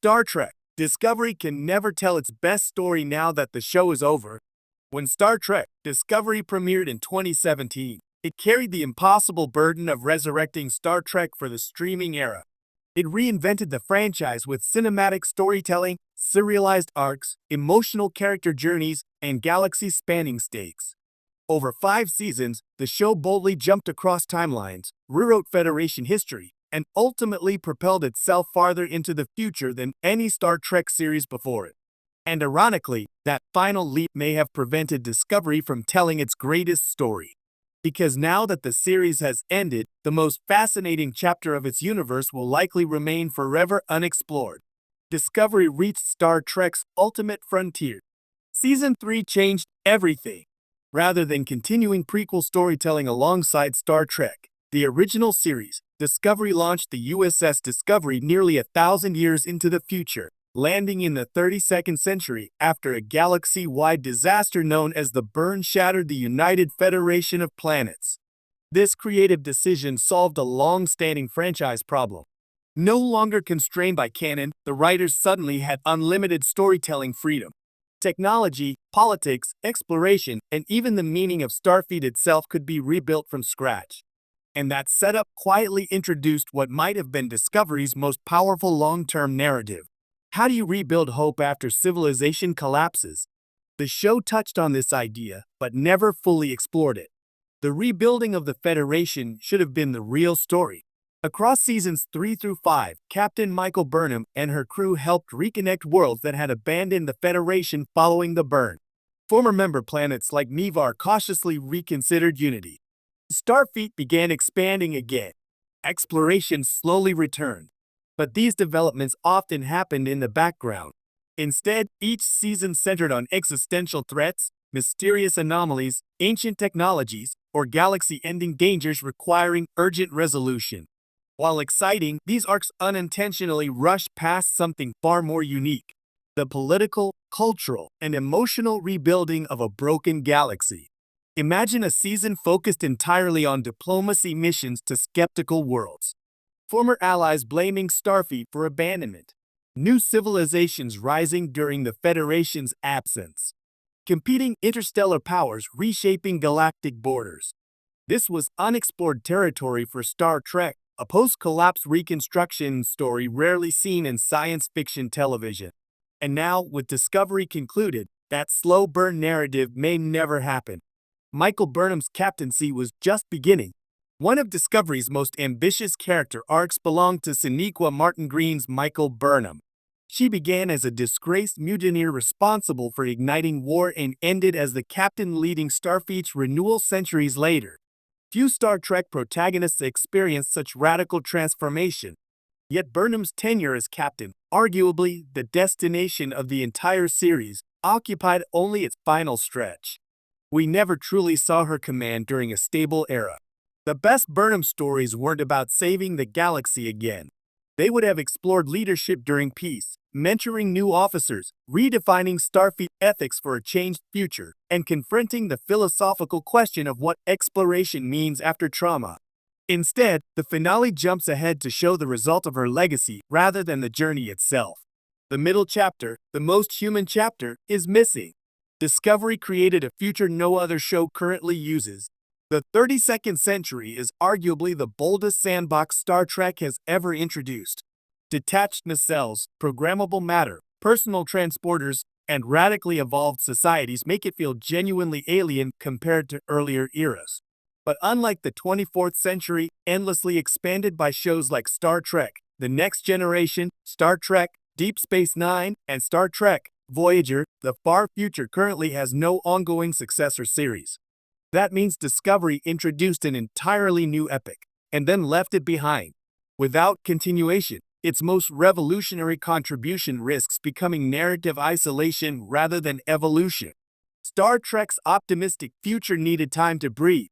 Star Trek Discovery can never tell its best story now that the show is over. When Star Trek Discovery premiered in 2017, it carried the impossible burden of resurrecting Star Trek for the streaming era. It reinvented the franchise with cinematic storytelling, serialized arcs, emotional character journeys, and galaxy-spanning stakes. Over 5 seasons, the show boldly jumped across timelines, rewrote Federation history, and ultimately propelled itself farther into the future than any Star Trek series before it. And ironically, that final leap may have prevented Discovery from telling its greatest story. Because now that the series has ended, the most fascinating chapter of its universe will likely remain forever unexplored. Discovery reached Star Trek's ultimate frontier. Season 3 changed everything. Rather than continuing prequel storytelling alongside Star Trek, the original series, Discovery launched the USS Discovery nearly 1,000 years into the future, landing in the 32nd century after a galaxy-wide disaster known as the Burn shattered the United Federation of Planets. This creative decision solved a long-standing franchise problem. No longer constrained by canon, the writers suddenly had unlimited storytelling freedom. Technology, politics, exploration, and even the meaning of Starfleet itself could be rebuilt from scratch. And that setup quietly introduced what might have been Discovery's most powerful long-term narrative. How do you rebuild hope after civilization collapses? The show touched on this idea, but never fully explored it. The rebuilding of the Federation should have been the real story. Across seasons 3 through 5, Captain Michael Burnham and her crew helped reconnect worlds that had abandoned the Federation following the burn. Former member planets like Nivar cautiously reconsidered unity. Starfleet began expanding again. Exploration slowly returned. But these developments often happened in the background. Instead, each season centered on existential threats, mysterious anomalies, ancient technologies, or galaxy-ending dangers requiring urgent resolution. While exciting, these arcs unintentionally rushed past something far more unique: the political, cultural, and emotional rebuilding of a broken galaxy. Imagine a season focused entirely on diplomacy missions to skeptical worlds. Former allies blaming Starfleet for abandonment. New civilizations rising during the Federation's absence. Competing interstellar powers reshaping galactic borders. This was unexplored territory for Star Trek, a post-collapse reconstruction story rarely seen in science fiction television. And now, with Discovery concluded, that slow burn narrative may never happen. Michael Burnham's captaincy was just beginning. One of Discovery's most ambitious character arcs belonged to Sonequa Martin Green's Michael Burnham. She began as a disgraced mutineer responsible for igniting war and ended as the captain leading Starfleet's renewal centuries later. Few Star Trek protagonists experienced such radical transformation. Yet Burnham's tenure as captain, arguably the destination of the entire series, occupied only its final stretch. We never truly saw her command during a stable era. The best Burnham stories weren't about saving the galaxy again. They would have explored leadership during peace, mentoring new officers, redefining Starfleet ethics for a changed future, and confronting the philosophical question of what exploration means after trauma. Instead, the finale jumps ahead to show the result of her legacy rather than the journey itself. The middle chapter, the most human chapter, is missing. Discovery created a future no other show currently uses. The 32nd century is arguably the boldest sandbox Star Trek has ever introduced. Detached nacelles, programmable matter, personal transporters, and radically evolved societies make it feel genuinely alien compared to earlier eras. But unlike the 24th century, endlessly expanded by shows like Star Trek, The Next Generation, Star Trek, Deep Space Nine, and Star Trek, Voyager, the far future currently has no ongoing successor series. That means Discovery introduced an entirely new epic, and then left it behind. Without continuation, its most revolutionary contribution risks becoming narrative isolation rather than evolution. Star Trek's optimistic future needed time to breathe.